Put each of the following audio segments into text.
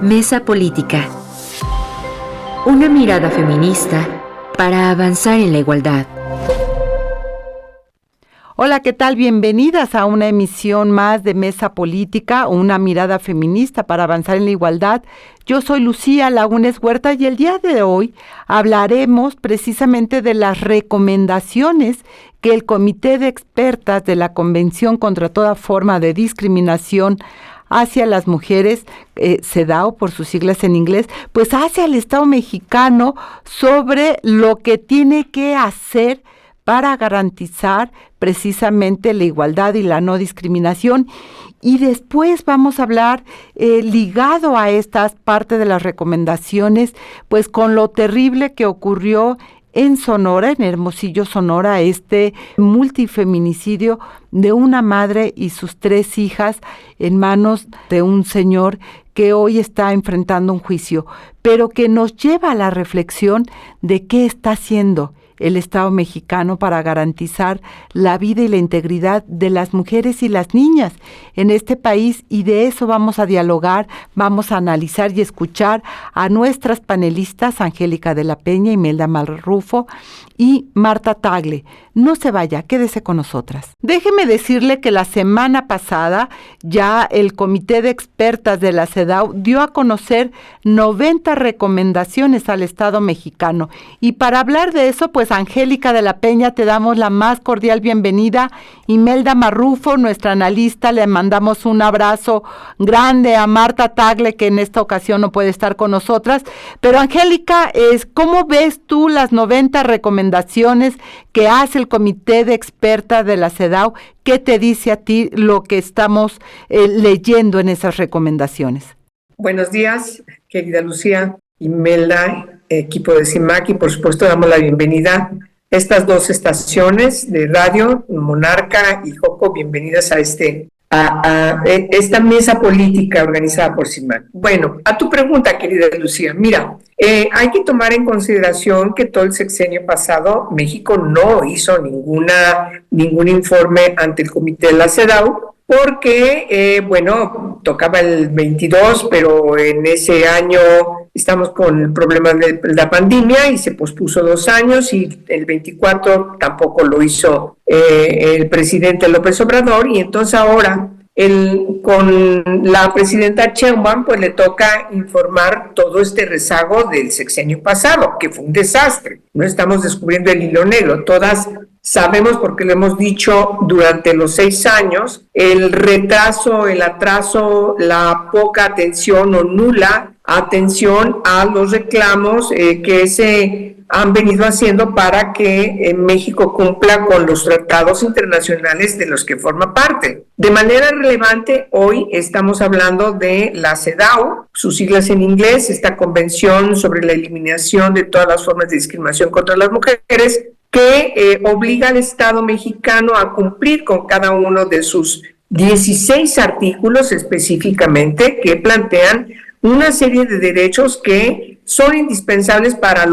Mesa Política. Una mirada feminista para avanzar en la igualdad. Hola, ¿qué tal? Bienvenidas a una emisión más de Mesa Política, una mirada feminista para avanzar en la igualdad. Yo soy Lucía Lagunes Huerta y el día de hoy hablaremos precisamente de las recomendaciones que el Comité de Expertas de la Convención contra toda forma de discriminación hacia las mujeres, CEDAW por sus siglas en inglés, pues hace al Estado mexicano sobre lo que tiene que hacer para garantizar precisamente la igualdad y la no discriminación. Y después vamos a hablar, ligado a estas partes de las recomendaciones, pues con lo terrible que ocurrió en Sonora, en Hermosillo, Sonora, este multifeminicidio de una madre y sus 3 hijas en manos de un señor que hoy está enfrentando un juicio, pero que nos lleva a la reflexión de qué está haciendo el Estado mexicano para garantizar la vida y la integridad de las mujeres y las niñas en este país, y de eso vamos a dialogar, vamos a analizar y escuchar a nuestras panelistas, Angélica de la Peña, Imelda Marrufo y Marta Tagle. No se vaya, quédese con nosotras. Déjeme decirle que la semana pasada ya el Comité de Expertas de la CEDAW dio a conocer 90 recomendaciones al Estado mexicano, y para hablar de eso, pues Angélica de la Peña, te damos la más cordial bienvenida. Imelda Marrufo, nuestra analista, le mandamos un abrazo grande a Marta Tagle, que en esta ocasión no puede estar con nosotras. Pero Angélica, ¿cómo ves tú las 90 recomendaciones que hace el Comité de Expertas de la CEDAW? ¿Qué te dice a ti lo que estamos leyendo en esas recomendaciones? Buenos días, querida Lucía, Imelda, equipo de CIMAC, y por supuesto damos la bienvenida a estas 2 estaciones de radio, Monarca y Joco. Bienvenidas a esta mesa política organizada por CIMAC. Bueno, a tu pregunta, querida Lucía, mira, hay que tomar en consideración que todo el sexenio pasado México no hizo ningún informe ante el comité de la CEDAW, porque, tocaba el 22, pero en ese año estamos con el problema de la pandemia y se pospuso 2 años, y el 24 tampoco lo hizo el presidente López Obrador, y entonces ahora con la presidenta Sheinbaum pues le toca informar todo este rezago del sexenio pasado, que fue un desastre. No estamos descubriendo el hilo negro, todas sabemos, porque lo hemos dicho durante los 6 años, el retraso, el atraso, la poca atención o nula atención a los reclamos que se han venido haciendo para que México cumpla con los tratados internacionales de los que forma parte. De manera relevante, hoy estamos hablando de la CEDAW, sus siglas en inglés, esta Convención sobre la Eliminación de todas las formas de discriminación contra las mujeres, que obliga al Estado mexicano a cumplir con cada uno de sus 16 artículos específicamente, que plantean una serie de derechos que son indispensables para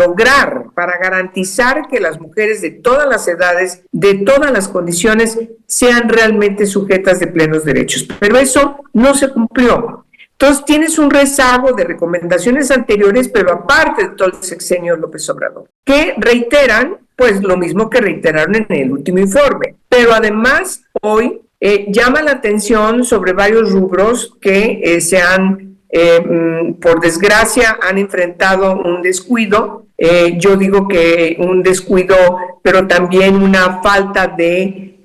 garantizar que las mujeres de todas las edades, de todas las condiciones, sean realmente sujetas de plenos derechos. Pero eso no se cumplió. Entonces tienes un rezago de recomendaciones anteriores, pero aparte de todo el sexenio López Obrador, que reiteran pues lo mismo que reiteraron en el último informe. Pero además hoy llama la atención sobre varios rubros que por desgracia, han enfrentado un descuido. Yo digo que un descuido, pero también una falta de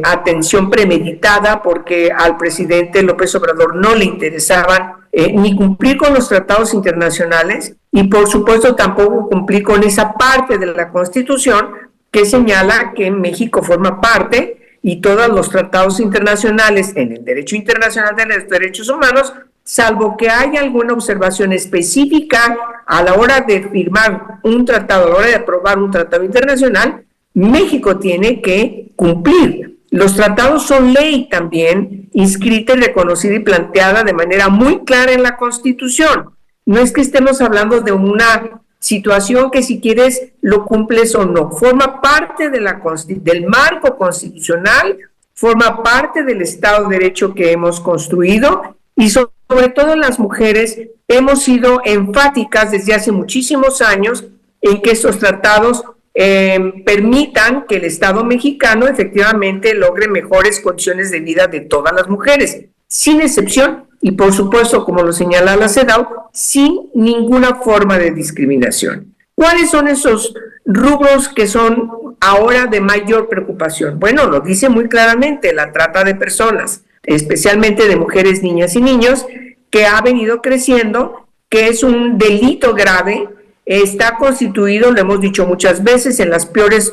atención premeditada, porque al presidente López Obrador no le interesaban ni cumplir con los tratados internacionales, y por supuesto tampoco cumplir con esa parte de la Constitución que señala que México forma parte, y todos los tratados internacionales en el derecho internacional de los derechos humanos, salvo que haya alguna observación específica a la hora de firmar un tratado, a la hora de aprobar un tratado internacional, México tiene que cumplir. Los tratados son ley también, inscrita y reconocida y planteada de manera muy clara en la Constitución. No es que estemos hablando de una situación que, si quieres, lo cumples o no. Forma parte de del marco constitucional, forma parte del Estado de Derecho que hemos construido, y sobre todo las mujeres hemos sido enfáticas desde hace muchísimos años en que estos tratados permitan que el Estado mexicano efectivamente logre mejores condiciones de vida de todas las mujeres, sin excepción, y por supuesto, como lo señala la CEDAW, sin ninguna forma de discriminación. ¿Cuáles son esos rubros que son ahora de mayor preocupación? Bueno, lo dice muy claramente, la trata de personas, especialmente de mujeres, niñas y niños, que ha venido creciendo, que es un delito grave. Está constituido, lo hemos dicho muchas veces, en las peores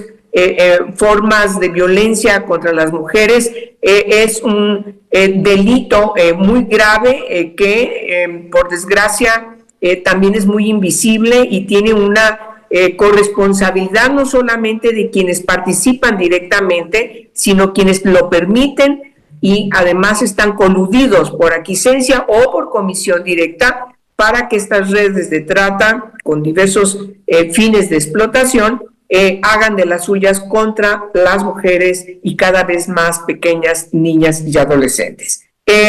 formas de violencia contra las mujeres. Es un delito muy grave que, por desgracia, también es muy invisible y tiene una corresponsabilidad no solamente de quienes participan directamente, sino quienes lo permiten y además están coludidos por aquiescencia o por comisión directa para que estas redes de trata con diversos fines de explotación hagan de las suyas contra las mujeres y cada vez más pequeñas niñas y adolescentes.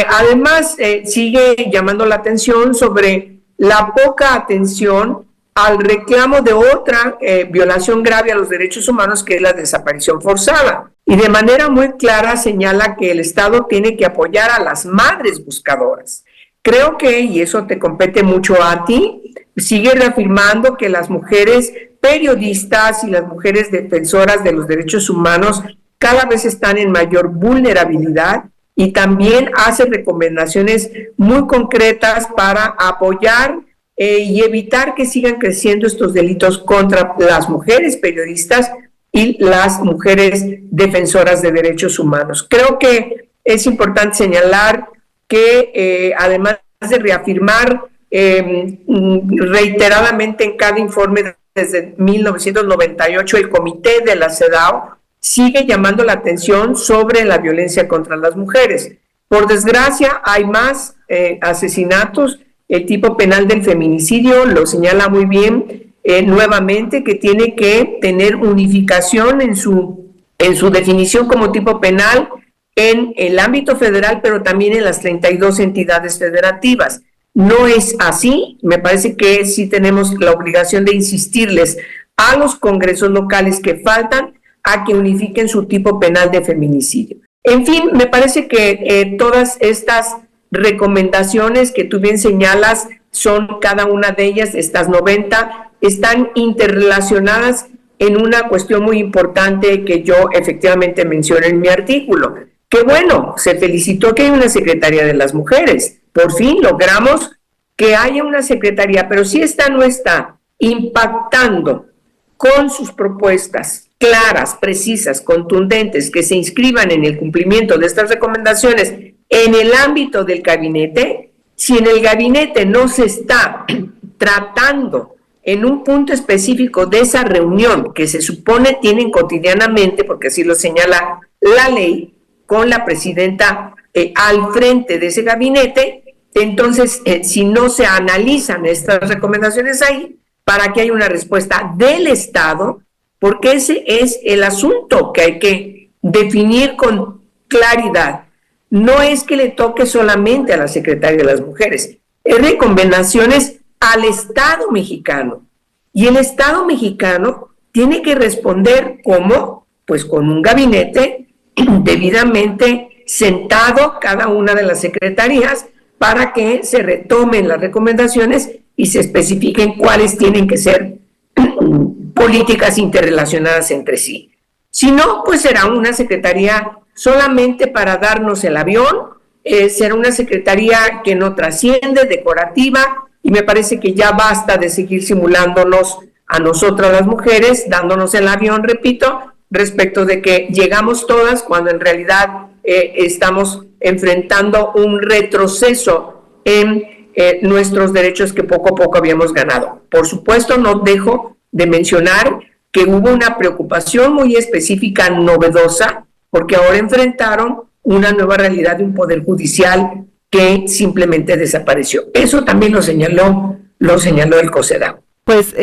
Además, sigue llamando la atención sobre la poca atención al reclamo de otra violación grave a los derechos humanos, que es la desaparición forzada. Y de manera muy clara señala que el Estado tiene que apoyar a las madres buscadoras. Creo que, y eso te compete mucho a ti, sigue reafirmando que las mujeres periodistas y las mujeres defensoras de los derechos humanos cada vez están en mayor vulnerabilidad, y también hace recomendaciones muy concretas para apoyar y evitar que sigan creciendo estos delitos contra las mujeres periodistas y las mujeres defensoras de derechos humanos. Creo que es importante señalar que además de reafirmar reiteradamente en cada informe desde 1998, el comité de la CEDAW sigue llamando la atención sobre la violencia contra las mujeres. Por desgracia, hay más asesinatos. El tipo penal del feminicidio lo señala muy bien nuevamente, que tiene que tener unificación en su definición como tipo penal en el ámbito federal, pero también en las 32 entidades federativas. No es así. Me parece que sí tenemos la obligación de insistirles a los congresos locales que faltan a que unifiquen su tipo penal de feminicidio. En fin, me parece que todas estas recomendaciones que tú bien señalas son cada una de ellas, estas 90, están interrelacionadas en una cuestión muy importante que yo efectivamente mencioné en mi artículo. Que bueno, se felicitó que hay una Secretaría de las Mujeres. Por fin logramos que haya una secretaría, pero si esta no está impactando con sus propuestas claras, precisas, contundentes, que se inscriban en el cumplimiento de estas recomendaciones en el ámbito del gabinete, si en el gabinete no se está tratando en un punto específico de esa reunión que se supone tienen cotidianamente, porque así lo señala la ley, con la presidenta al frente de ese gabinete, entonces si no se analizan estas recomendaciones ahí, para que haya una respuesta del Estado, porque ese es el asunto que hay que definir con claridad. No es que le toque solamente a la Secretaría de las Mujeres, es recomendaciones al Estado mexicano. Y el Estado mexicano tiene que responder ¿cómo? Pues con un gabinete debidamente sentado cada una de las secretarías para que se retomen las recomendaciones y se especifiquen cuáles tienen que ser políticas interrelacionadas entre sí. Si no, pues será una secretaría solamente para darnos el avión, será una secretaría que no trasciende, decorativa, y me parece que ya basta de seguir simulándonos a nosotras las mujeres, dándonos el avión, repito, respecto de que llegamos todas cuando en realidad estamos enfrentando un retroceso en nuestros derechos que poco a poco habíamos ganado. Por supuesto, no dejo de mencionar que hubo una preocupación muy específica, novedosa, porque ahora enfrentaron una nueva realidad de un poder judicial que simplemente desapareció. Eso también lo señaló el COSEDAW. Pues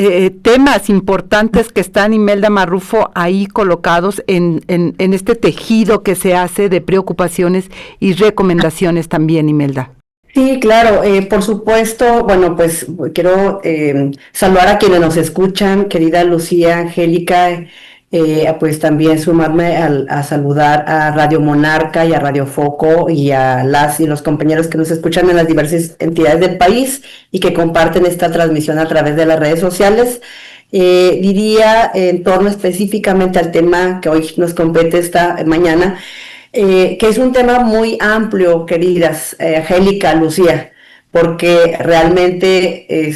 temas importantes que están, Imelda Marrufo, ahí colocados en este tejido que se hace de preocupaciones y recomendaciones también, Imelda. Sí, claro, por supuesto. Bueno, pues quiero saludar a quienes nos escuchan, querida Lucía, Angélica, pues también sumarme a saludar a Radio Monarca y a Radio Foco y a las y los compañeros que nos escuchan en las diversas entidades del país y que comparten esta transmisión a través de las redes sociales. Diría en torno específicamente al tema que hoy nos compete esta mañana, que es un tema muy amplio, queridas Angélica, Lucía, porque realmente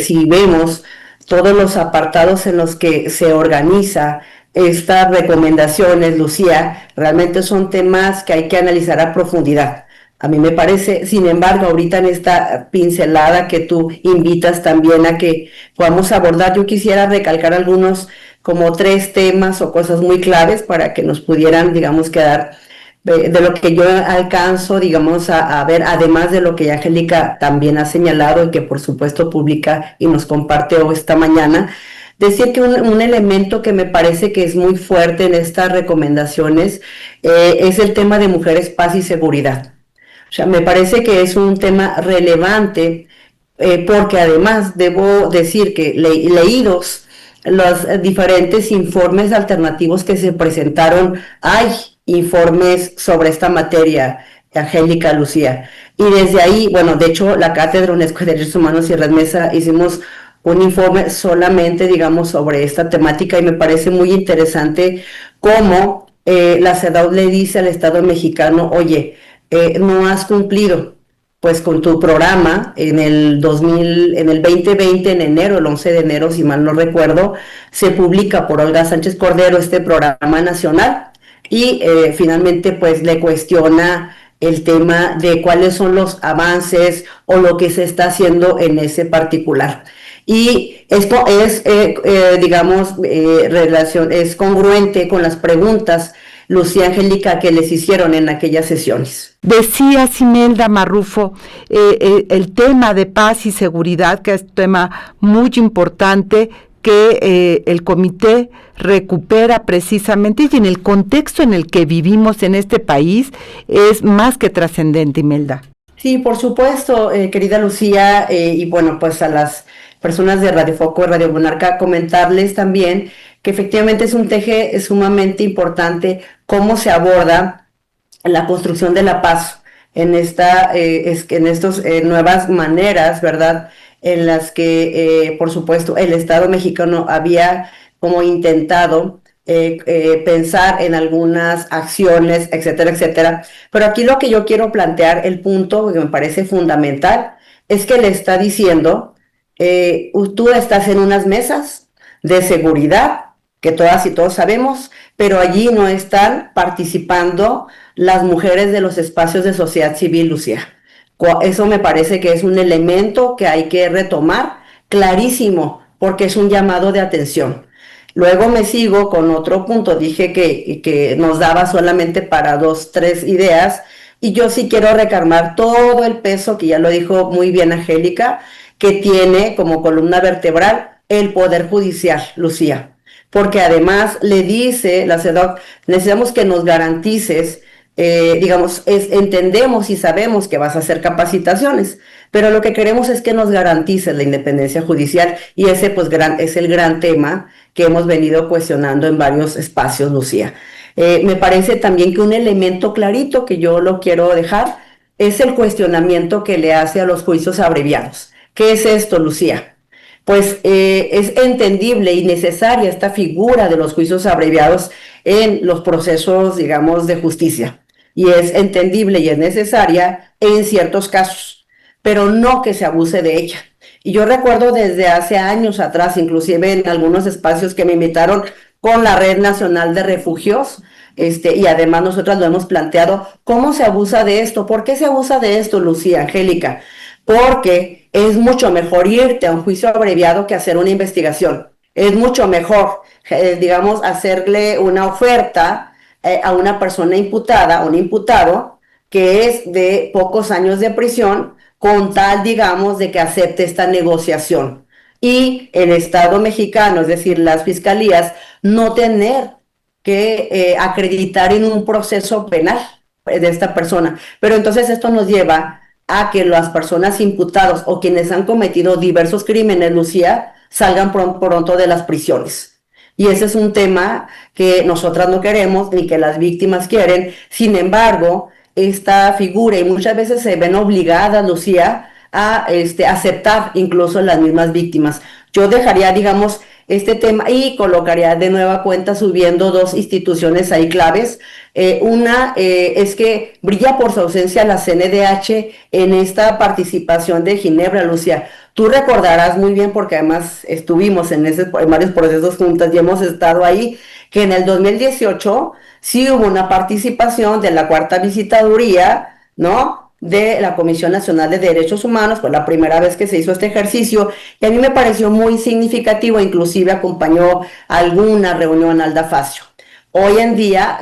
si vemos todos los apartados en los que se organiza estas recomendaciones, Lucía, realmente son temas que hay que analizar a profundidad. A mí me parece, sin embargo, ahorita en esta pincelada que tú invitas también a que podamos abordar, yo quisiera recalcar algunos como 3 temas o cosas muy claves para que nos pudieran, digamos, quedar de lo que yo alcanzo, digamos, a ver, además de lo que Angélica también ha señalado y que por supuesto publica y nos comparte hoy esta mañana, decir que un elemento que me parece que es muy fuerte en estas recomendaciones es el tema de mujeres, paz y seguridad. O sea, me parece que es un tema relevante porque además debo decir que leídos los diferentes informes alternativos que se presentaron, hay informes sobre esta materia, Angélica, Lucía. Y desde ahí, bueno, de hecho, la Cátedra UNESCO de Derechos Humanos y Red Mesa hicimos un informe solamente, digamos, sobre esta temática y me parece muy interesante cómo la CEDAW le dice al Estado mexicano, oye, no has cumplido pues con tu programa en el 2020, en enero, el 11 de enero, si mal no recuerdo, se publica por Olga Sánchez Cordero este programa nacional y finalmente pues le cuestiona el tema de cuáles son los avances o lo que se está haciendo en ese particular. Y esto es, digamos, es congruente con las preguntas, Lucía, Angélica, que les hicieron en aquellas sesiones. Decía Imelda Marrufo, el tema de paz y seguridad, que es un tema muy importante, que el comité recupera precisamente y en el contexto en el que vivimos en este país es más que trascendente, Imelda. Sí, por supuesto, querida Lucía, y bueno, pues a las personas de Radio Foco y Radio Monarca comentarles también que efectivamente es un eje sumamente importante cómo se aborda la construcción de la paz en estas nuevas maneras, ¿verdad? En las que, por supuesto, el Estado mexicano había como intentado pensar en algunas acciones, etcétera, etcétera. Pero aquí lo que yo quiero plantear, el punto que me parece fundamental, es que le está diciendo, tú estás en unas mesas de seguridad, que todas y todos sabemos, pero allí no están participando las mujeres de los espacios de sociedad civil, Lucía. Eso me parece que es un elemento que hay que retomar clarísimo, porque es un llamado de atención. Luego me sigo con otro punto, dije que nos daba solamente para 2, 3 ideas, y yo sí quiero recargar todo el peso, que ya lo dijo muy bien Angélica, que tiene como columna vertebral el Poder Judicial, Lucía. Porque además le dice la CEDAW, necesitamos que nos garantices, digamos, entendemos y sabemos que vas a hacer capacitaciones, pero lo que queremos es que nos garantices la independencia judicial y ese pues es el gran tema que hemos venido cuestionando en varios espacios, Lucía. Me parece también que un elemento clarito que yo lo quiero dejar es el cuestionamiento que le hace a los juicios abreviados. ¿Qué es esto, Lucía? Pues es entendible y necesaria esta figura de los juicios abreviados en los procesos, digamos, de justicia. Y es entendible y es necesaria en ciertos casos, pero no que se abuse de ella. Y yo recuerdo desde hace años atrás, inclusive en algunos espacios que me invitaron con la Red Nacional de Refugios, y además nosotras lo hemos planteado, ¿cómo se abusa de esto? ¿Por qué se abusa de esto, Lucía, Angélica? Porque es mucho mejor irte a un juicio abreviado que hacer una investigación. Es mucho mejor, digamos, hacerle una oferta a una persona imputada, un imputado, que es de pocos años de prisión, con tal, digamos, de que acepte esta negociación. Y el Estado mexicano, es decir, las fiscalías, no tener que acreditar en un proceso penal de esta persona. Pero entonces esto nos lleva a que las personas imputadas o quienes han cometido diversos crímenes, Lucía, salgan pronto de las prisiones. Y ese es un tema que nosotras no queremos ni que las víctimas quieren. Sin embargo, esta figura, y muchas veces se ven obligadas, Lucía, a aceptar incluso las mismas víctimas. Yo dejaría, digamos, este tema y colocaría de nueva cuenta subiendo dos instituciones ahí claves. Una es que brilla por su ausencia la CNDH en esta participación de Ginebra, Lucía. Tú recordarás muy bien, porque además estuvimos en varios procesos juntas y hemos estado ahí, que en el 2018 sí hubo una participación de la cuarta visitaduría, ¿no?, de la Comisión Nacional de Derechos Humanos. Fue la primera vez que se hizo este ejercicio y a mí me pareció muy significativo, inclusive acompañó alguna reunión Alda Facio. Hoy en día,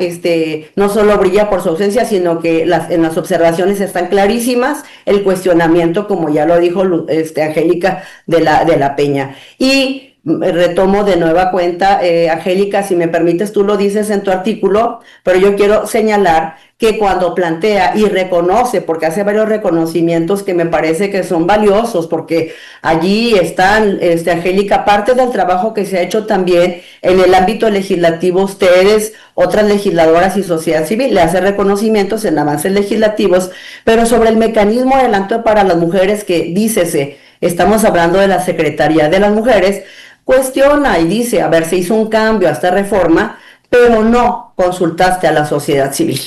no solo brilla por su ausencia, sino que en las observaciones están clarísimas, el cuestionamiento, como ya lo dijo Angélica de la Peña. Y retomo de nueva cuenta, Angélica, si me permites, tú lo dices en tu artículo, pero yo quiero señalar que cuando plantea y reconoce, porque hace varios reconocimientos que me parece que son valiosos, porque allí están, Angélica, parte del trabajo que se ha hecho también en el ámbito legislativo, ustedes, otras legisladoras y sociedad civil, le hace reconocimientos en avances legislativos, pero sobre el mecanismo de adelanto para las mujeres que dícese, estamos hablando de la Secretaría de las Mujeres, cuestiona y dice, a ver, se hizo un cambio a esta reforma, pero no consultaste a la sociedad civil.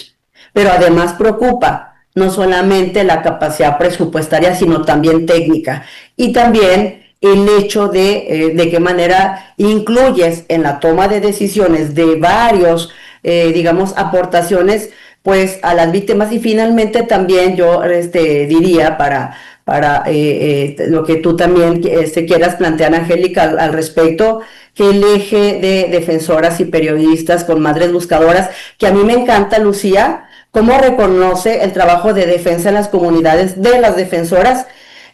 Pero además preocupa no solamente la capacidad presupuestaria, sino también técnica. Y también el hecho de qué manera incluyes en la toma de decisiones de varios, digamos, aportaciones, pues a las víctimas. Y finalmente también yo diría para lo que tú también quieras plantear, Angélica, al respecto, que el eje de defensoras y periodistas con madres buscadoras, que a mí me encanta, Lucía, cómo reconoce el trabajo de defensa en las comunidades de las defensoras,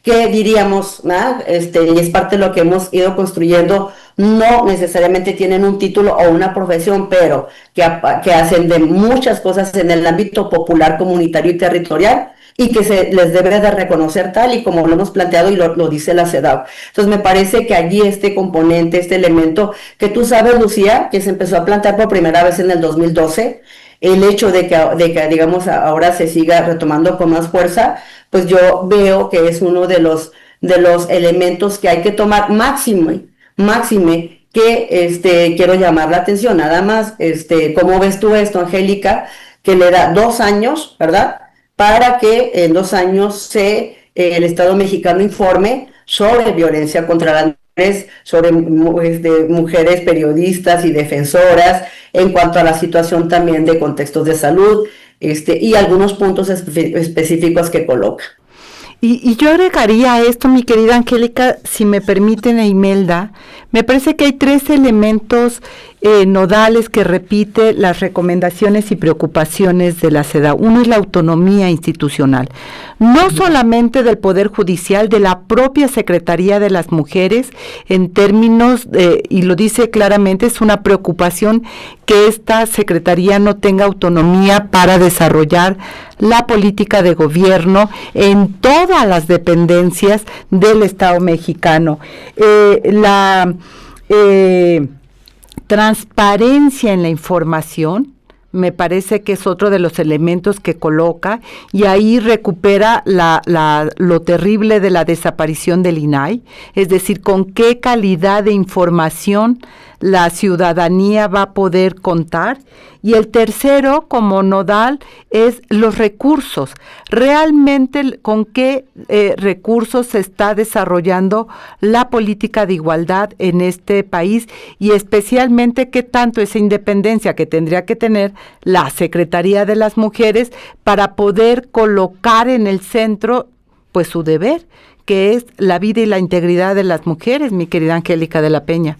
que diríamos, ¿no? Y es parte de lo que hemos ido construyendo, no necesariamente tienen un título o una profesión, pero que hacen de muchas cosas en el ámbito popular, comunitario y territorial, y que se les debe de reconocer tal y como lo hemos planteado y lo dice la CEDAW. Entonces me parece que allí este componente, este elemento, que tú sabes, Lucía, que se empezó a plantear por primera vez en el 2012, el hecho de que digamos ahora se siga retomando con más fuerza, pues yo veo que es uno de los elementos que hay que tomar máxime, que quiero llamar la atención, nada más, ¿cómo ves tú esto, Angélica? Que le da 2 años, ¿verdad?, para que en 2 años el Estado mexicano informe sobre violencia contra las mujeres, sobre mujeres periodistas y defensoras, en cuanto a la situación también de contextos de salud, y algunos puntos específicos que coloca. Y yo agregaría a esto, mi querida Angélica, si me permiten, Imelda, me parece que hay 3 elementos nodales que repite las recomendaciones y preocupaciones de la CEDAW. Uno es la autonomía institucional, no solamente del Poder Judicial, de la propia Secretaría de las Mujeres, en términos, y lo dice claramente, es una preocupación que esta Secretaría no tenga autonomía para desarrollar la política de gobierno en todas las dependencias del Estado mexicano. La transparencia en la información me parece que es otro de los elementos que coloca, y ahí recupera lo terrible de la desaparición del INAI, es decir, con qué calidad de información la ciudadanía va a poder contar. Y el tercero, como nodal, es los recursos. Realmente, ¿con qué recursos se está desarrollando la política de igualdad en este país? Y especialmente, ¿qué tanto esa independencia que tendría que tener la Secretaría de las Mujeres para poder colocar en el centro, pues, su deber, que es la vida y la integridad de las mujeres, mi querida Angélica de la Peña?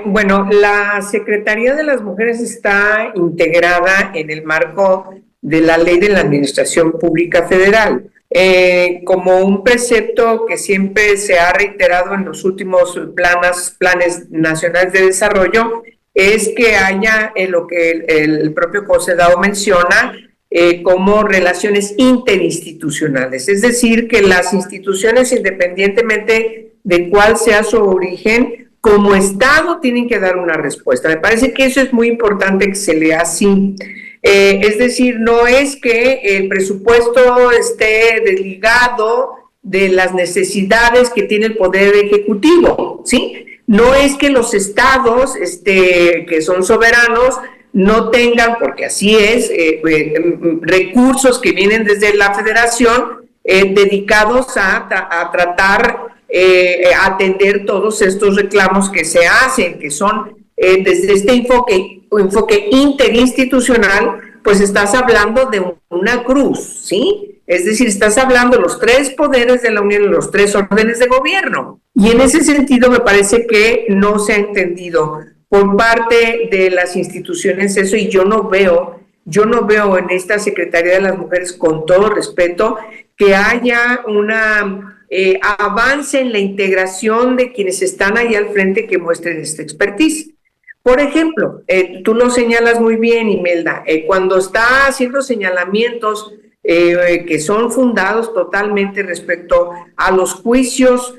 Bueno, la Secretaría de las Mujeres está integrada en el marco de la Ley de la Administración Pública Federal. Como un precepto que siempre se ha reiterado en los últimos planes nacionales de desarrollo, es que haya lo que el propio COSEDAW menciona, como relaciones interinstitucionales. Es decir, que las instituciones, independientemente de cuál sea su origen, como Estado tienen que dar una respuesta. Me parece que eso es muy importante que se lea así. Es decir, no es que el presupuesto esté desligado de las necesidades que tiene el Poder Ejecutivo, ¿sí? No es que los estados que son soberanos no tengan, porque así es, recursos que vienen desde la Federación dedicados a tratar, a atender todos estos reclamos que se hacen, que son desde este enfoque interinstitucional, pues estás hablando de una cruz, ¿sí? Es decir, estás hablando de los 3 poderes de la Unión y los 3 órdenes de gobierno. Y en ese sentido me parece que no se ha entendido por parte de las instituciones eso, y yo no veo en esta Secretaría de las Mujeres, con todo respeto, que haya una avance en la integración de quienes están ahí al frente que muestren esta expertise. Por ejemplo, tú lo señalas muy bien, Imelda, cuando está haciendo señalamientos que son fundados totalmente respecto a los juicios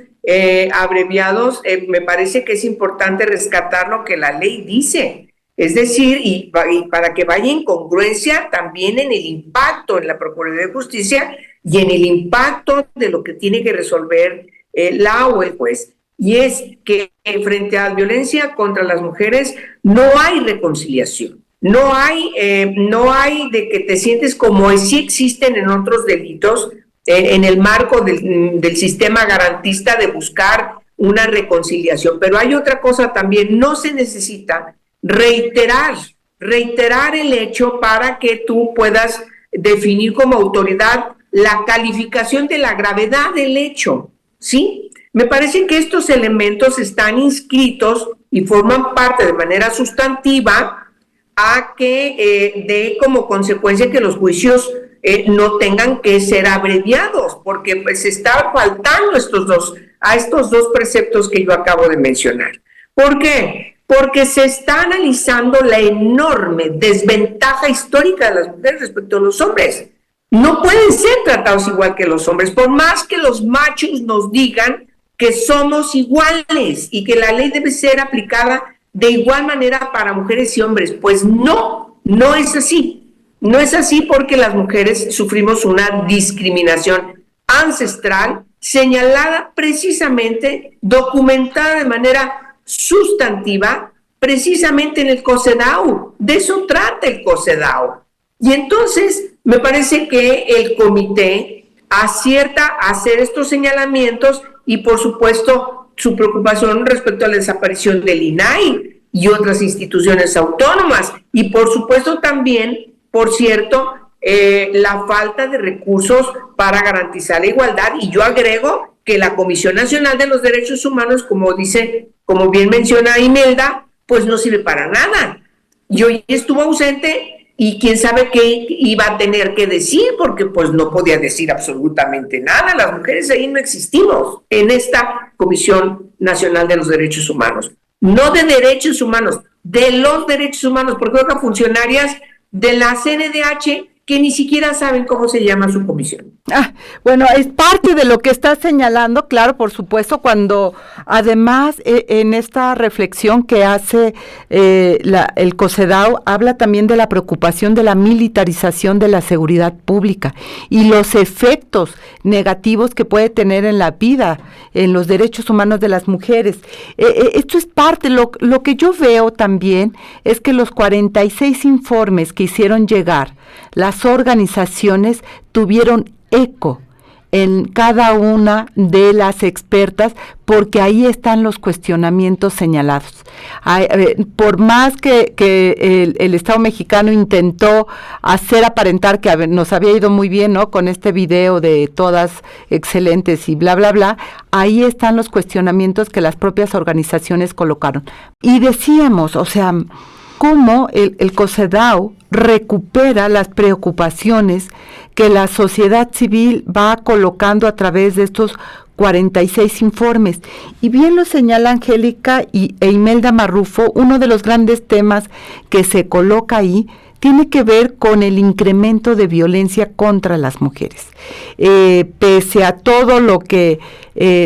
abreviados, me parece que es importante rescatar lo que la ley dice. Es decir, y para que vaya en congruencia también en el impacto en la Procuraduría de Justicia y en el impacto de lo que tiene que resolver la o el juez. Y es que frente a la violencia contra las mujeres no hay reconciliación. No hay de que te sientes como sí existen en otros delitos, en el marco del sistema garantista de buscar una reconciliación. Pero hay otra cosa también, no se necesita reiterar el hecho para que tú puedas definir como autoridad la calificación de la gravedad del hecho, ¿sí? Me parece que estos elementos están inscritos y forman parte de manera sustantiva a que dé como consecuencia que los juicios no tengan que ser abreviados, porque pues está faltando a estos dos preceptos que yo acabo de mencionar. ¿Por qué? Porque se está analizando la enorme desventaja histórica de las mujeres respecto a los hombres. No pueden ser tratados igual que los hombres, por más que los machos nos digan que somos iguales y que la ley debe ser aplicada de igual manera para mujeres y hombres. Pues no es así. No es así, porque las mujeres sufrimos una discriminación ancestral señalada precisamente, documentada de manera sustantiva, precisamente en el COSEDAW. De eso trata el COSEDAW. Y entonces me parece que el comité acierta a hacer estos señalamientos y, por supuesto, su preocupación respecto a la desaparición del INAI y otras instituciones autónomas. Y, por supuesto, también, por cierto, la falta de recursos para garantizar la igualdad. Y yo agrego que la Comisión Nacional de los Derechos Humanos, como bien menciona Imelda, pues no sirve para nada. Y hoy estuvo ausente y quién sabe qué iba a tener que decir, porque pues no podía decir absolutamente nada. Las mujeres ahí no existimos en esta Comisión Nacional de los Derechos Humanos. No de derechos humanos, de los derechos humanos, porque hay funcionarias de la CNDH que ni siquiera saben cómo se llama su comisión. Bueno, es parte de lo que está señalando, claro, por supuesto, cuando además en esta reflexión que hace el COSEDAW habla también de la preocupación de la militarización de la seguridad pública y los efectos negativos que puede tener en la vida, en los derechos humanos de las mujeres. Esto es parte, lo que yo veo también es que los 46 informes que hicieron llegar las organizaciones tuvieron eco en cada una de las expertas, porque ahí están los cuestionamientos señalados. Por más que el Estado mexicano intentó hacer aparentar que nos había ido muy bien, ¿no?, con este video de todas excelentes y bla, bla, bla, ahí están los cuestionamientos que las propias organizaciones colocaron. Y decíamos, o sea, cómo el COSEDAW recupera las preocupaciones que la sociedad civil va colocando a través de estos 46 informes. Y bien lo señala Angélica e Imelda Marrufo, uno de los grandes temas que se coloca ahí tiene que ver con el incremento de violencia contra las mujeres. Pese a todo lo que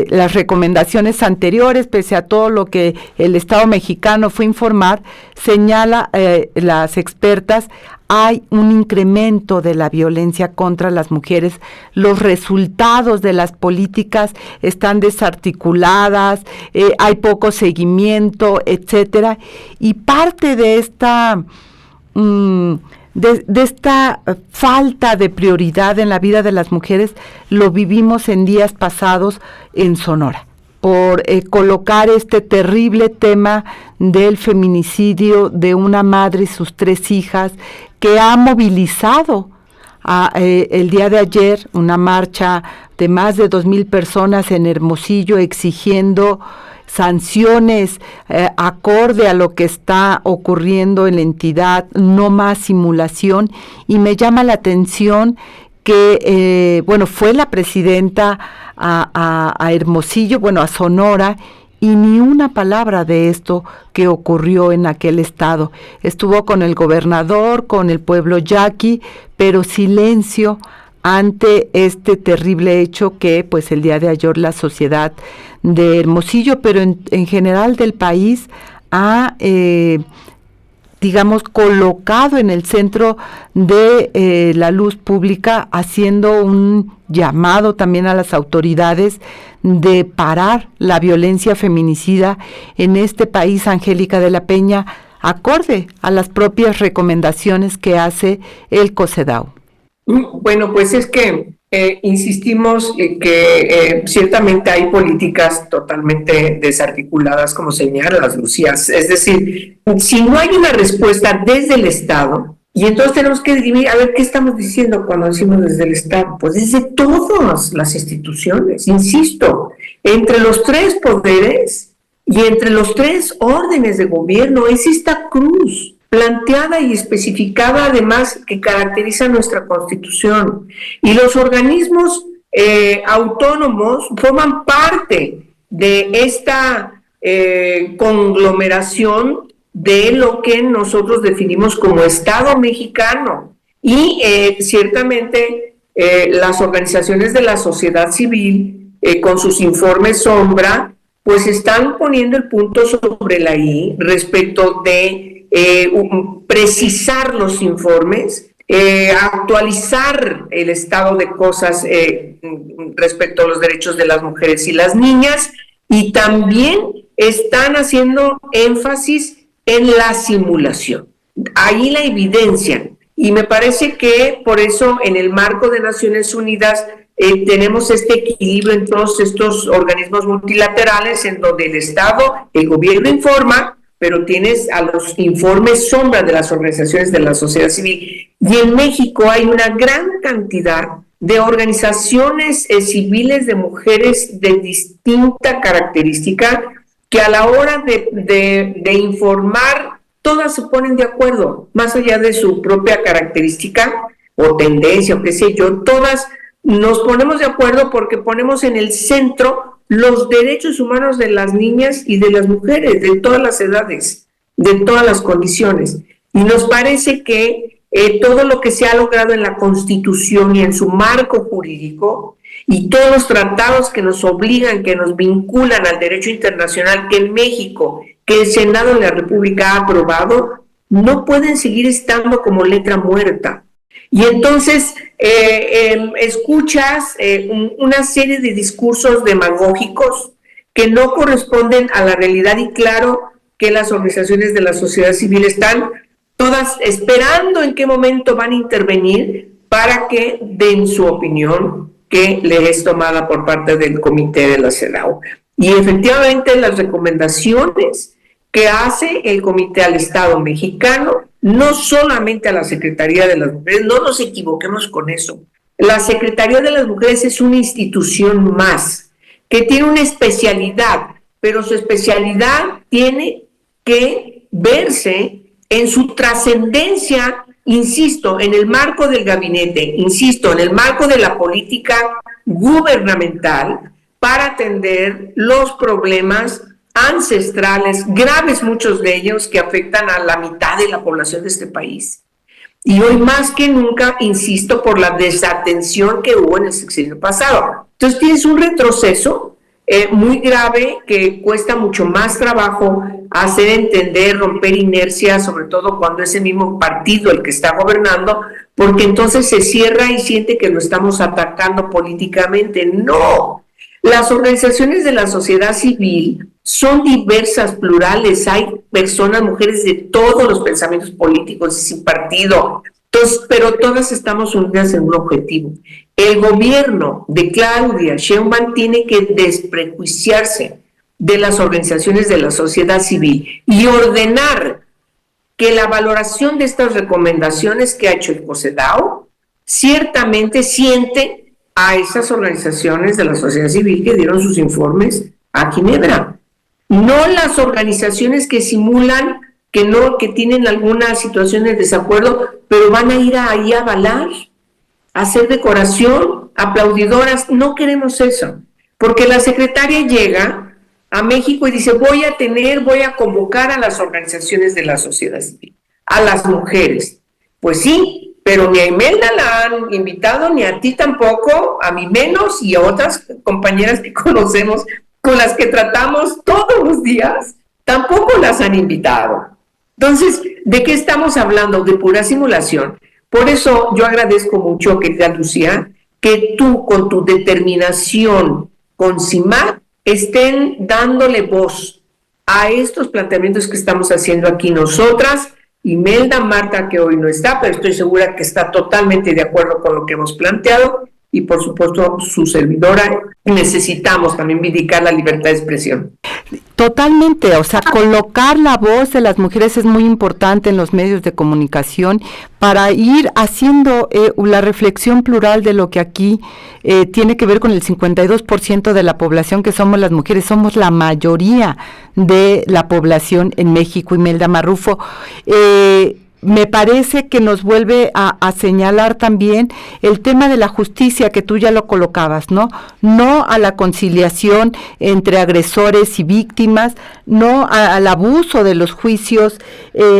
las recomendaciones anteriores, pese a todo lo que el Estado mexicano fue a informar, señala las expertas, hay un incremento de la violencia contra las mujeres. Los resultados de las políticas están desarticuladas, hay poco seguimiento, etcétera. Y parte de esta de esta falta de prioridad en la vida de las mujeres lo vivimos en días pasados en Sonora, por colocar este terrible tema del feminicidio de una madre y sus 3 hijas, que ha movilizado el día de ayer una marcha de más de 2,000 personas en Hermosillo exigiendo sanciones acorde a lo que está ocurriendo en la entidad, no más simulación. Y me llama la atención que, fue la presidenta a Hermosillo, a Sonora, y ni una palabra de esto que ocurrió en aquel estado. Estuvo con el gobernador, con el pueblo yaqui, pero silencio ante este terrible hecho que el día de ayer la sociedad de Hermosillo, pero en general del país, ha colocado en el centro de la luz pública, haciendo un llamado también a las autoridades de parar la violencia feminicida en este país, Angélica de la Peña, acorde a las propias recomendaciones que hace el COCEDAW. Bueno, pues es que insistimos que ciertamente hay políticas totalmente desarticuladas, como señalas, Lucía. Es decir, si no hay una respuesta desde el Estado, y entonces tenemos que dividir, a ver, ¿qué estamos diciendo cuando decimos desde el Estado? Pues desde todas las instituciones, insisto, entre los 3 poderes y entre los 3 órdenes de gobierno. Es esta cruz planteada y especificada, además, que caracteriza nuestra Constitución. Y los organismos autónomos forman parte de esta conglomeración de lo que nosotros definimos como Estado mexicano. Y ciertamente las organizaciones de la sociedad civil, con sus informes sombra, pues están poniendo el punto sobre la I respecto de precisar los informes, actualizar el estado de cosas respecto a los derechos de las mujeres y las niñas, y también están haciendo énfasis en la simulación. Ahí la evidencia, y me parece que por eso en el marco de Naciones Unidas tenemos este equilibrio en todos estos organismos multilaterales, en donde el Estado, el gobierno informa, pero tienes a los informes sombra de las organizaciones de la sociedad civil. Y en México hay una gran cantidad de organizaciones civiles de mujeres de distinta característica, que a la hora de informar, todas se ponen de acuerdo, más allá de su propia característica o tendencia o qué sé yo, todas nos ponemos de acuerdo porque ponemos en el centro los derechos humanos de las niñas y de las mujeres, de todas las edades, de todas las condiciones. Y nos parece que todo lo que se ha logrado en la Constitución y en su marco jurídico, y todos los tratados que nos obligan, que nos vinculan al derecho internacional, que en México, que el Senado de la República ha aprobado, no pueden seguir estando como letra muerta. Y entonces escuchas una serie de discursos demagógicos que no corresponden a la realidad, y claro que las organizaciones de la sociedad civil están todas esperando en qué momento van a intervenir para que den su opinión, que le es tomada por parte del comité de la CEDAW. Y efectivamente las recomendaciones que hace el comité al Estado mexicano, no solamente a la Secretaría de las Mujeres, no nos equivoquemos con eso. La Secretaría de las Mujeres es una institución más, que tiene una especialidad, pero su especialidad tiene que verse en su trascendencia, insisto, en el marco del gabinete, insisto, en el marco de la política gubernamental, para atender los problemas ancestrales, graves muchos de ellos, que afectan a la mitad de la población de este país. Y hoy más que nunca, insisto, por la desatención que hubo en el sexenio pasado. Entonces tienes un retroceso muy grave que cuesta mucho más trabajo hacer entender, romper inercia, sobre todo cuando es el mismo partido el que está gobernando, porque entonces se cierra y siente que lo estamos atacando políticamente. No, las organizaciones de la sociedad civil son diversas, plurales, hay personas, mujeres de todos los pensamientos políticos y sin partido, entonces, pero todas estamos unidas en un objetivo. El gobierno de Claudia Sheinbaum tiene que desprejuiciarse de las organizaciones de la sociedad civil y ordenar que la valoración de estas recomendaciones que ha hecho el COSEDAW ciertamente siente a esas organizaciones de la sociedad civil que dieron sus informes a Ginebra. No las organizaciones que simulan que tienen alguna situación de desacuerdo, pero van a ir ahí a avalar, a hacer decoración, aplaudidoras. No queremos eso, porque la secretaria llega a México y dice, voy a convocar a las organizaciones de la sociedad civil, a las mujeres. Pues sí, pero ni a Imelda la han invitado, ni a ti tampoco, a mí menos, y a otras compañeras que conocemos, con las que tratamos todos los días, tampoco las han invitado. Entonces, ¿de qué estamos hablando? De pura simulación. Por eso yo agradezco mucho, querida Lucía, que tú con tu determinación, con CIMAC, estén dándole voz a estos planteamientos que estamos haciendo aquí nosotras. Imelda, Marta, que hoy no está, pero estoy segura que está totalmente de acuerdo con lo que hemos planteado, y por supuesto su servidora. Necesitamos también vindicar la libertad de expresión. Totalmente, o sea, colocar la voz de las mujeres es muy importante en los medios de comunicación para ir haciendo la reflexión plural de lo que aquí tiene que ver con el 52% de la población que somos las mujeres, somos la mayoría de la población en México. Imelda Marrufo, me parece que nos vuelve a señalar también el tema de la justicia que tú ya lo colocabas, ¿no? No a la conciliación entre agresores y víctimas, no al abuso de los juicios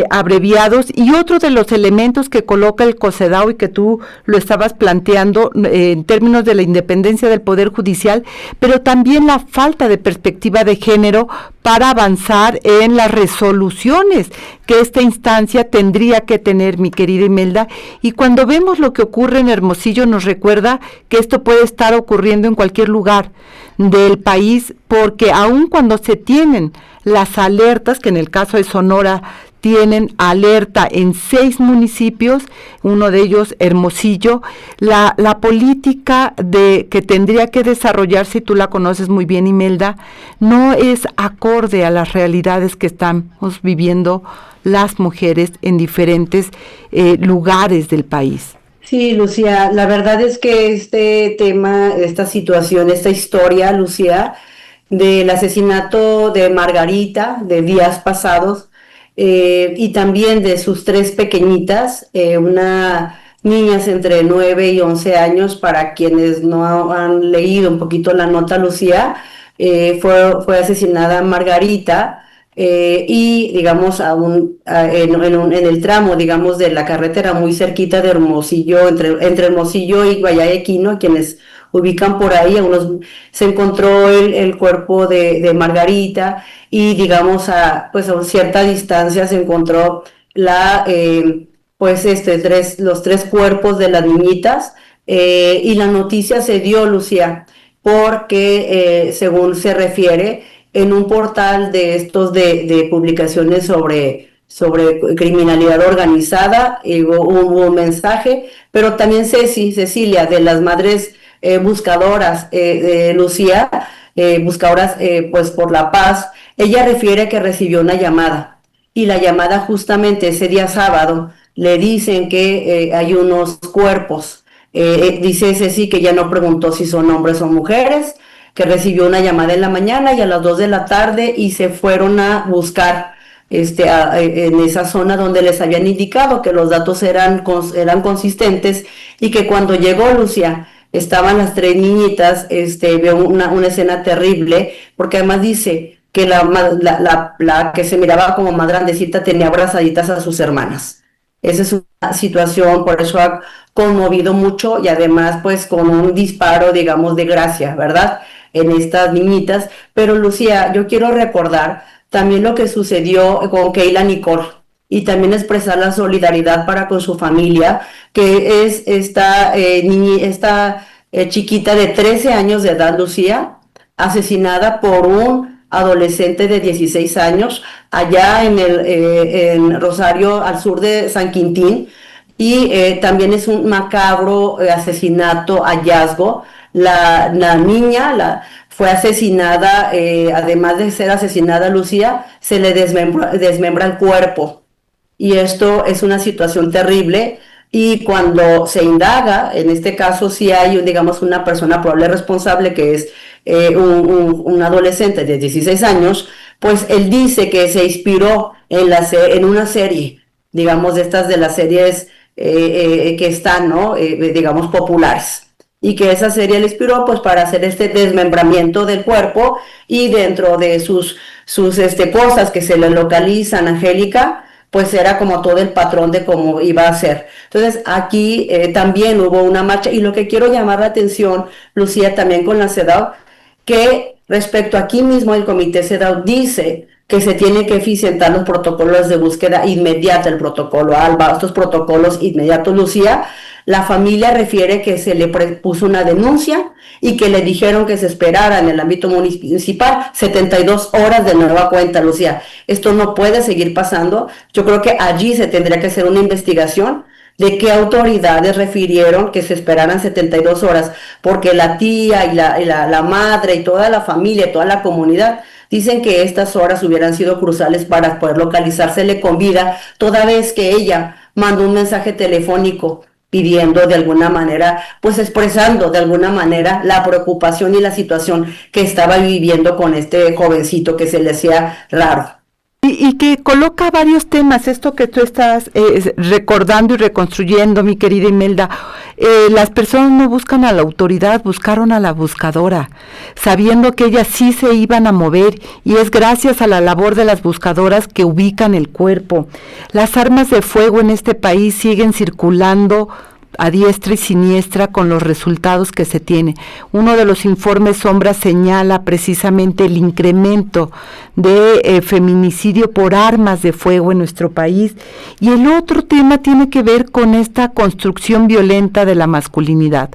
abreviados, y otro de los elementos que coloca el COSEDAW y que tú lo estabas planteando en términos de la independencia del Poder Judicial, pero también la falta de perspectiva de género para avanzar en las resoluciones que esta instancia tendría que tener, mi querida Imelda. Y cuando vemos lo que ocurre en Hermosillo, nos recuerda que esto puede estar ocurriendo en cualquier lugar del país, porque aun cuando se tienen las alertas, que en el caso de Sonora tienen alerta en 6 municipios, uno de ellos Hermosillo, la política que tendría que desarrollarse, y tú la conoces muy bien, Imelda, no es acorde a las realidades que estamos viviendo las mujeres en diferentes lugares del país. Sí, Lucía, la verdad es que este tema, esta situación, esta historia, Lucía, del asesinato de Margarita de días pasados, y también de sus 3 pequeñitas, una niñas entre 9 y 11 años, para quienes no han leído un poquito la nota, Lucía, fue asesinada Margarita, y digamos en el tramo, digamos, de la carretera muy cerquita de Hermosillo, entre Hermosillo y Guayaquil, quienes ubican por ahí, se encontró el cuerpo de Margarita, y digamos a cierta distancia se encontró los 3 cuerpos de las niñitas, y la noticia se dio, Lucía, porque según se refiere en un portal de estos de publicaciones sobre criminalidad organizada, hubo un mensaje, pero también Cecilia, de las madres buscadoras, Lucía, buscadoras pues por la paz, ella refiere que recibió una llamada, y la llamada justamente ese día sábado le dicen que hay unos cuerpos. Dice Ceci que ya no preguntó si son hombres o mujeres, que recibió una llamada en la mañana y a las 2 de la tarde, y se fueron a buscar en esa zona donde les habían indicado que los datos eran consistentes, y que cuando llegó Lucía estaban las 3 niñitas, vio una escena terrible, porque además dice que la que se miraba como más grandecita tenía abrazaditas a sus hermanas. Esa es una situación, por eso ha conmovido mucho y además pues con un disparo, digamos, de gracia, ¿verdad? En estas niñitas. Pero Lucía, yo quiero recordar también lo que sucedió con Keila Nicole y también expresar la solidaridad para con su familia, que es esta chiquita de 13 años de edad, Lucía, asesinada por un adolescente de 16 años allá en Rosario, al sur de San Quintín, y también es un macabro asesinato, hallazgo. La niña fue asesinada, además de ser asesinada, Lucía, se le desmembra el cuerpo. Y esto es una situación terrible. Y cuando se indaga, en este caso sí hay, digamos, una persona probable responsable, que es un adolescente de 16 años, pues él dice que se inspiró en una serie, digamos, de las series que están, ¿no? Digamos, populares. Y que esa serie le inspiró pues para hacer este desmembramiento del cuerpo, y dentro de sus cosas que se le localizan, Angélica, pues era como todo el patrón de cómo iba a ser. Entonces aquí también hubo una marcha, y lo que quiero llamar la atención, Lucía, también con la CEDAW, que respecto aquí mismo el comité CEDAW dice que se tiene que eficientar los protocolos de búsqueda inmediata, el protocolo ALBA, estos protocolos inmediatos, Lucía. La familia refiere que se le puso una denuncia y que le dijeron que se esperara en el ámbito municipal 72 horas de nueva cuenta, Lucía. Esto no puede seguir pasando. Yo creo que allí se tendría que hacer una investigación de qué autoridades refirieron que se esperaran 72 horas, porque la tía y la madre y toda la familia, toda la comunidad dicen que estas horas hubieran sido cruciales para poder localizársele con vida, toda vez que ella mandó un mensaje telefónico pidiendo de alguna manera, pues expresando de alguna manera la preocupación y la situación que estaba viviendo con este jovencito que se le hacía raro. Y que coloca varios temas, esto que tú estás recordando y reconstruyendo, mi querida Imelda. Las personas no buscan a la autoridad, buscaron a la buscadora, sabiendo que ellas sí se iban a mover, y es gracias a la labor de las buscadoras que ubican el cuerpo. Las armas de fuego en este país siguen circulando a diestra y siniestra con los resultados que se tiene. Uno de los informes Sombra señala precisamente el incremento de feminicidio por armas de fuego en nuestro país, y el otro tema tiene que ver con esta construcción violenta de la masculinidad.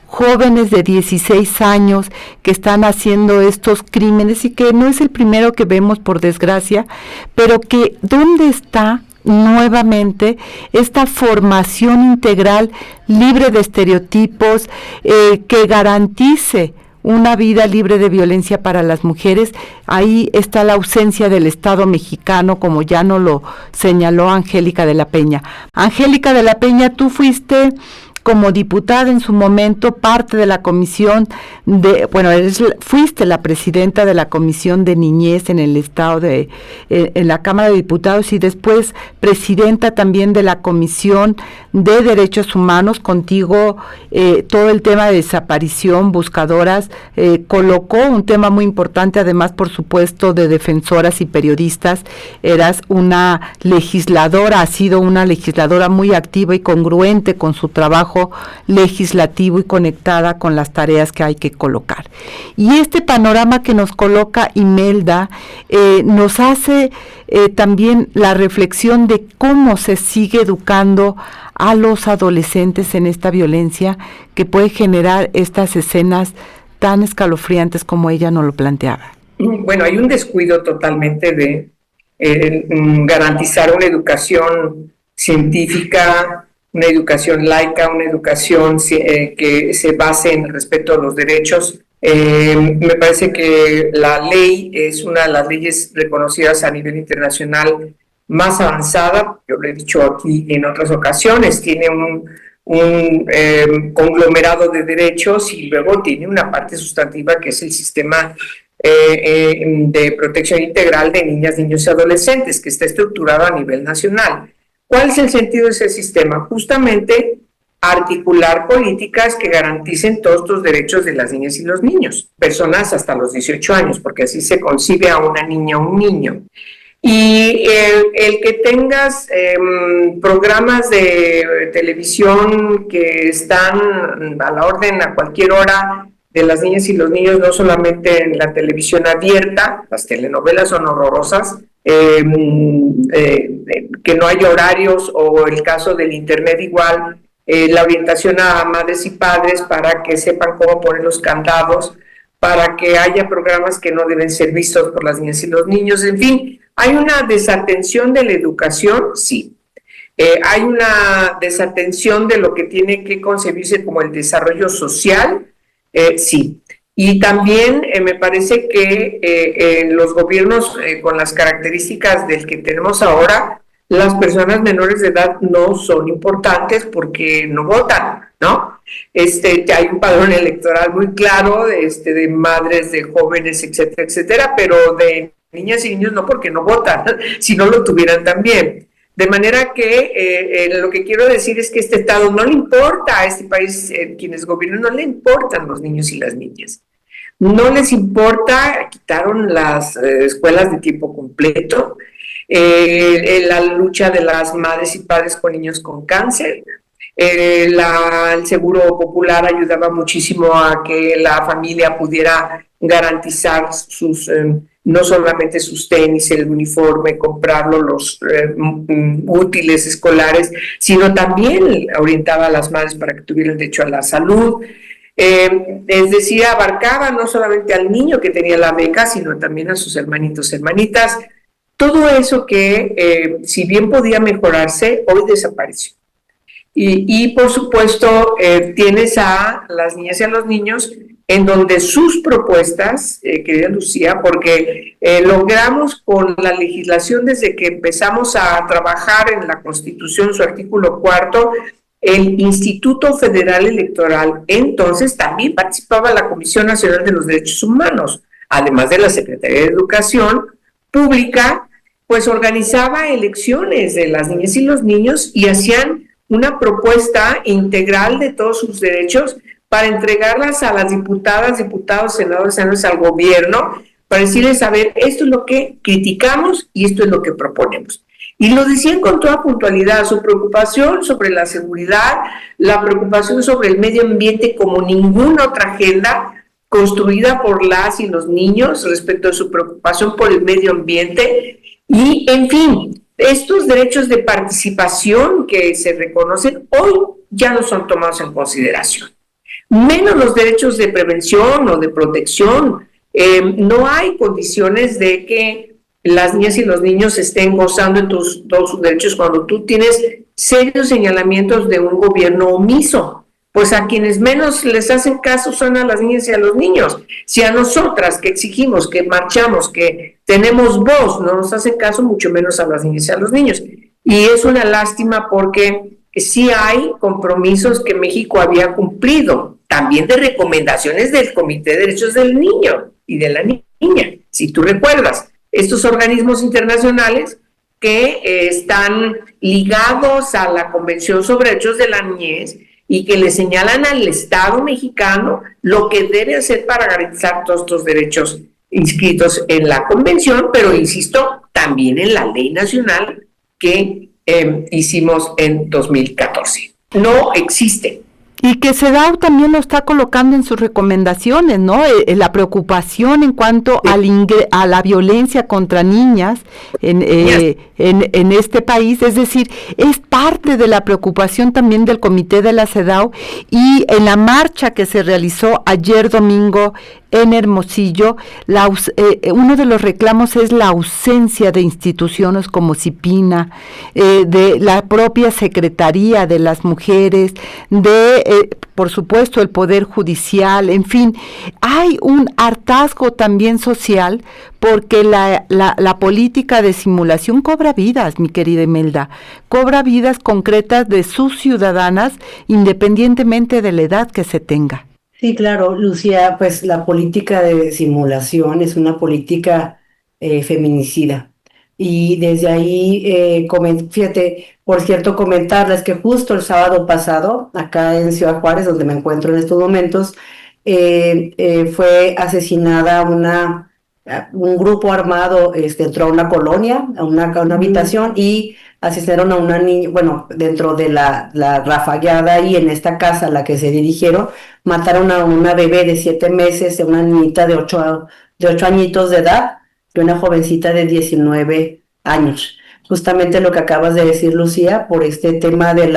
Jóvenes de 16 años que están haciendo estos crímenes, y que no es el primero que vemos, por desgracia, pero que ¿dónde está nuevamente esta formación integral libre de estereotipos, que garantice una vida libre de violencia para las mujeres? Ahí está la ausencia del Estado mexicano, como ya nos lo señaló Angélica de la Peña. Angélica de la Peña, tú fuiste como diputada en su momento parte de la comisión fuiste la presidenta de la comisión de niñez en el estado en la Cámara de Diputados, y después presidenta también de la comisión de derechos humanos. Contigo todo el tema de desaparición, buscadoras, colocó un tema muy importante, además por supuesto de defensoras y periodistas. Eras una legisladora, has sido una legisladora muy activa y congruente con su trabajo legislativo y conectada con las tareas que hay que colocar. Y este panorama que nos coloca Imelda nos hace también la reflexión de cómo se sigue educando a los adolescentes en esta violencia que puede generar estas escenas tan escalofriantes como ella nos lo planteaba. Bueno, hay un descuido totalmente de garantizar una educación científica, una educación laica, una educación que se base en el respeto a los derechos. Me parece que la ley es una de las leyes reconocidas a nivel internacional más avanzada. Yo lo he dicho aquí en otras ocasiones, tiene un conglomerado de derechos, y luego tiene una parte sustantiva que es el sistema de protección integral de niñas, niños y adolescentes, que está estructurado a nivel nacional. ¿Cuál es el sentido de ese sistema? Justamente articular políticas que garanticen todos estos derechos de las niñas y los niños, personas hasta los 18 años, porque así se concibe a una niña o un niño. Y el que tengas programas de televisión que están a la orden a cualquier hora de las niñas y los niños, no solamente en la televisión abierta, las telenovelas son horrorosas, que no hay horarios, o el caso del internet igual, la orientación a madres y padres para que sepan cómo poner los candados, para que haya programas que no deben ser vistos por las niñas y los niños, en fin. ¿Hay una desatención de la educación? Sí. ¿Hay una desatención de lo que tiene que concebirse como el desarrollo social? Sí. Y también me parece que en los gobiernos con las características del que tenemos ahora, las personas menores de edad no son importantes porque no votan, ¿no? Hay un padrón electoral muy claro de madres, de jóvenes, etcétera, etcétera, pero de niñas y niños no, porque no votan, si no lo tuvieran también. De manera que lo que quiero decir es que este Estado no le importa a este país, quienes gobiernan, no le importan los niños y las niñas. No les importa, quitaron las escuelas de tiempo completo, la lucha de las madres y padres con niños con cáncer. El Seguro Popular ayudaba muchísimo a que la familia pudiera garantizar sus no solamente sus tenis, el uniforme, comprarlo, los útiles escolares, sino también orientaba a las madres para que tuvieran derecho a la salud. Es decir, abarcaba no solamente al niño que tenía la beca, sino también a sus hermanitos, hermanitas. Todo eso que, si bien podía mejorarse, hoy desapareció. Y por supuesto, tienes a las niñas y a los niños en donde sus propuestas, querida Lucía, porque logramos con la legislación desde que empezamos a trabajar en la Constitución, su artículo 4, el Instituto Federal Electoral, entonces también participaba la Comisión Nacional de los Derechos Humanos, además de la Secretaría de Educación Pública, pues organizaba elecciones de las niñas y los niños y hacían una propuesta integral de todos sus derechos para entregarlas a las diputadas, diputados, senadores, senadores, al gobierno, para decirles, a ver, esto es lo que criticamos y esto es lo que proponemos. Y lo decían con toda puntualidad, su preocupación sobre la seguridad, la preocupación sobre el medio ambiente como ninguna otra agenda construida por las y los niños respecto a su preocupación por el medio ambiente. Y, en fin, estos derechos de participación que se reconocen hoy ya no son tomados en consideración. Menos los derechos de prevención o de protección. No hay condiciones de que las niñas y los niños estén gozando de todos sus derechos cuando tú tienes serios señalamientos de un gobierno omiso. Pues a quienes menos les hacen caso son a las niñas y a los niños. Si a nosotras que exigimos, que marchamos, que tenemos voz, no nos hacen caso, mucho menos a las niñas y a los niños. Y es una lástima porque sí hay compromisos que México había cumplido, también de recomendaciones del Comité de Derechos del Niño y de la Niña, si tú recuerdas, estos organismos internacionales que están ligados a la Convención sobre Derechos de la Niñez y que le señalan al Estado mexicano lo que debe hacer para garantizar todos estos derechos inscritos en la Convención, pero insisto, también en la Ley Nacional que hicimos en 2014. No existe. Y que CEDAW también lo está colocando en sus recomendaciones, ¿no? La preocupación en cuanto a la violencia contra niñas en este país, es decir, es parte de la preocupación también del comité de la CEDAW, y en la marcha que se realizó ayer domingo en Hermosillo, uno de los reclamos es la ausencia de instituciones como CIPINA, de la propia Secretaría de las Mujeres, por supuesto, el Poder Judicial, en fin, hay un hartazgo también social porque la política de simulación cobra vidas, mi querida Imelda, cobra vidas concretas de sus ciudadanas independientemente de la edad que se tenga. Sí, claro, Lucía, pues la política de simulación es una política feminicida. Y desde ahí, fíjate, por cierto, comentarles que justo el sábado pasado, acá en Ciudad Juárez, donde me encuentro en estos momentos, fue asesinada una un grupo armado entró a una colonia, a una habitación y asistieron a una niña, bueno, dentro de la rafagueada y en esta casa a la que se dirigieron, mataron a una bebé de 7 meses, a una niñita de 8 añitos de edad y una jovencita de 19 años. Justamente lo que acabas de decir, Lucía, por este tema de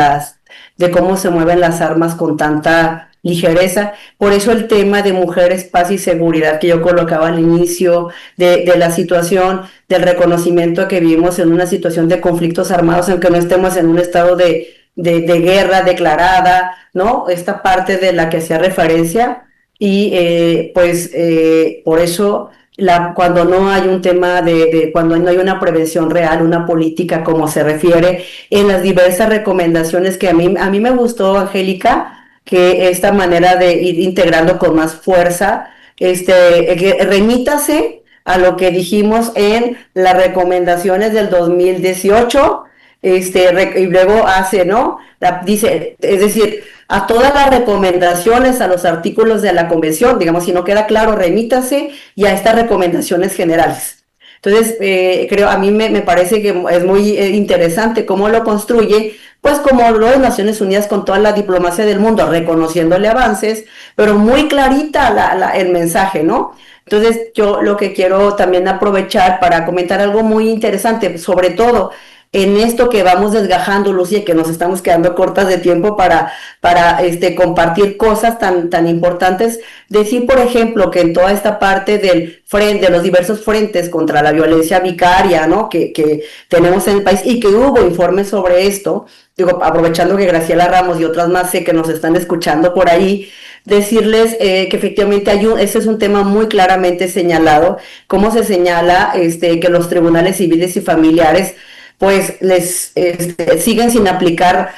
cómo se mueven las armas con tanta ligereza. Por eso el tema de mujeres, paz y seguridad que yo colocaba al inicio, de la situación, del reconocimiento de que vivimos en una situación de conflictos armados, aunque no estemos en un estado de guerra declarada, ¿no? Esta parte de la que hacía referencia y por eso cuando no hay un tema cuando no hay una prevención real, una política como se refiere en las diversas recomendaciones que a mí me gustó, Angélica, que esta manera de ir integrando con más fuerza, remítase a lo que dijimos en las recomendaciones del 2018, y luego hace, ¿no? Dice, es decir, a todas las recomendaciones, a los artículos de la convención, digamos, si no queda claro, remítase y a estas recomendaciones generales. Entonces, a mí me parece que es muy interesante cómo lo construye, pues como lo de Naciones Unidas con toda la diplomacia del mundo, reconociéndole avances, pero muy clarita el mensaje, ¿no? Entonces, yo lo que quiero también aprovechar para comentar algo muy interesante, sobre todo en esto que vamos desgajando, Lucía, que nos estamos quedando cortas de tiempo para compartir cosas tan importantes. Decir, por ejemplo, que en toda esta parte del frente, de los diversos frentes contra la violencia vicaria, ¿no? que tenemos en el país y que hubo informes sobre esto, digo, aprovechando que Graciela Ramos y otras más sé que nos están escuchando por ahí, decirles que efectivamente ese es un tema muy claramente señalado, cómo se señala que los tribunales civiles y familiares pues les siguen sin aplicar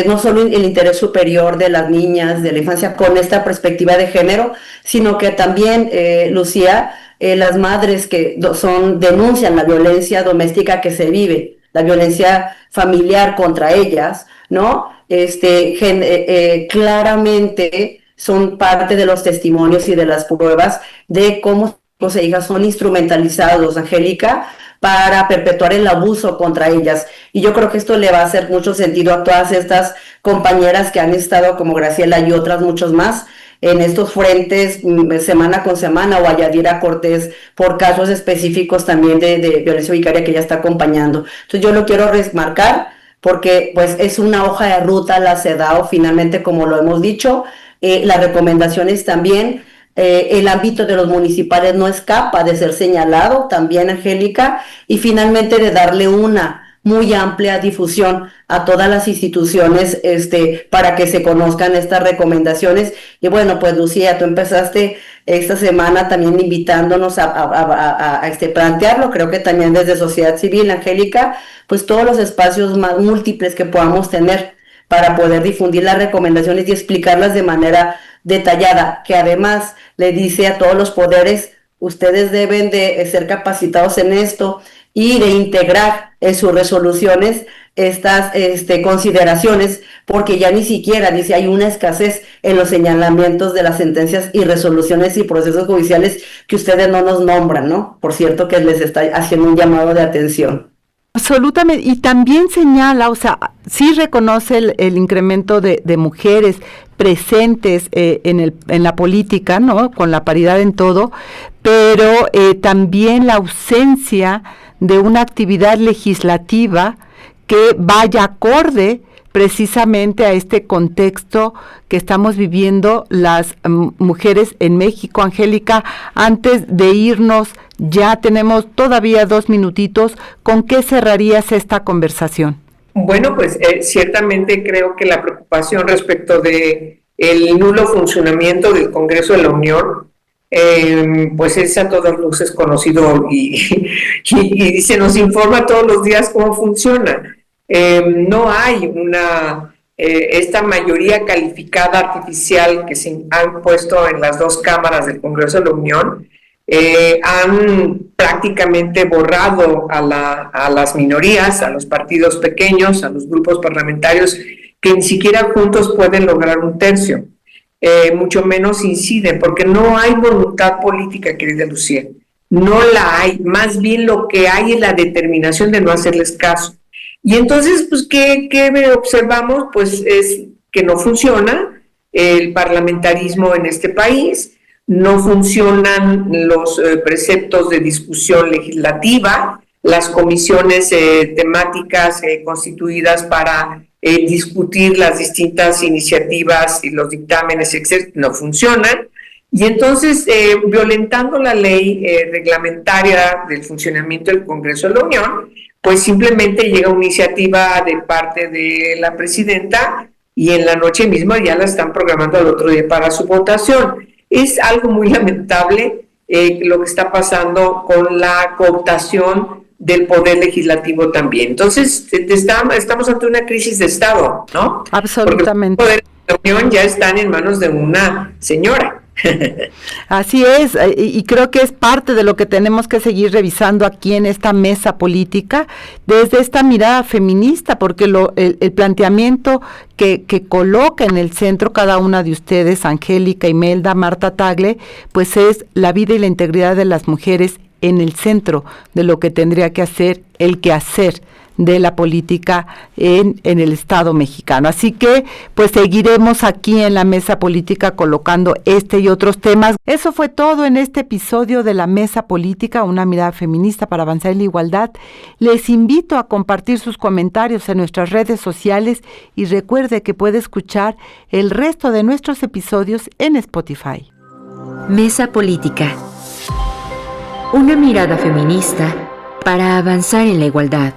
no solo el interés superior de las niñas, de la infancia, con esta perspectiva de género, sino que también, Lucía, las madres que denuncian la violencia doméstica que se vive, la violencia familiar contra ellas, ¿no? Claramente son parte de los testimonios y de las pruebas de cómo los hijas son instrumentalizados, Angélica, para perpetuar el abuso contra ellas. Y yo creo que esto le va a hacer mucho sentido a todas estas compañeras que han estado, como Graciela y otras muchos más, en estos frentes semana con semana, o a Yadira Cortés por casos específicos también de violencia vicaria que ella está acompañando. Entonces yo lo quiero remarcar porque pues es una hoja de ruta la CEDAW, finalmente, como lo hemos dicho. Las recomendaciones también, el ámbito de los municipales no escapa de ser señalado también, Angélica, y finalmente de darle una muy amplia difusión a todas las instituciones para que se conozcan estas recomendaciones. Y bueno, pues Lucía, tú empezaste esta semana también invitándonos a plantearlo, creo que también desde sociedad civil, Angélica, pues todos los espacios más múltiples que podamos tener para poder difundir las recomendaciones y explicarlas de manera detallada, que además le dice a todos los poderes, ustedes deben de ser capacitados en esto y de integrar en sus resoluciones estas consideraciones, porque ya ni siquiera dice hay una escasez en los señalamientos de las sentencias y resoluciones y procesos judiciales que ustedes no nos nombran, ¿no? Por cierto, que les está haciendo un llamado de atención. Absolutamente, y también señala, o sea, sí reconoce el incremento de mujeres presentes en la política, ¿no? Con la paridad en todo, pero también la ausencia de una actividad legislativa que vaya acorde precisamente a este contexto que estamos viviendo las mujeres en México. Angélica, antes de irnos, ya tenemos todavía 2 minutitos. ¿Con qué cerrarías esta conversación? Bueno, pues ciertamente creo que la preocupación respecto de el nulo funcionamiento del Congreso de la Unión, pues es a todas luces conocido y se nos informa todos los días cómo funciona. No hay esta mayoría calificada artificial que se han puesto en las 2 cámaras del Congreso de la Unión. Han prácticamente borrado a las minorías, a los partidos pequeños, a los grupos parlamentarios que ni siquiera juntos pueden lograr 1/3, mucho menos inciden, porque no hay voluntad política, querida Lucía. no la hay, más bien lo que hay es la determinación de no hacerles caso. Y entonces, pues, ¿qué observamos? Pues es que no funciona el parlamentarismo en este país, no funcionan los preceptos de discusión legislativa, las comisiones temáticas constituidas para discutir las distintas iniciativas y los dictámenes, etc., no funcionan. Y entonces, violentando la ley reglamentaria del funcionamiento del Congreso de la Unión, pues simplemente llega una iniciativa de parte de la presidenta y en la noche misma ya la están programando al otro día para su votación. Es algo muy lamentable lo que está pasando con la cooptación del poder legislativo también. Entonces, estamos ante una crisis de Estado, ¿no? Absolutamente. Porque el poder de la Unión ya están en manos de una señora. Así es, y creo que es parte de lo que tenemos que seguir revisando aquí en esta mesa política, desde esta mirada feminista, porque el planteamiento que coloca en el centro cada una de ustedes, Angélica, Imelda, Marta Tagle, pues es la vida y la integridad de las mujeres en el centro de lo que tendría que hacer el quehacer de la política en el Estado mexicano. Así que, pues seguiremos aquí en la mesa política colocando este y otros temas. Eso fue todo en este episodio de la mesa política, una mirada feminista para avanzar en la igualdad. Les invito a compartir sus comentarios en nuestras redes sociales y recuerde que puede escuchar el resto de nuestros episodios en Spotify. Mesa política. Una mirada feminista para avanzar en la igualdad.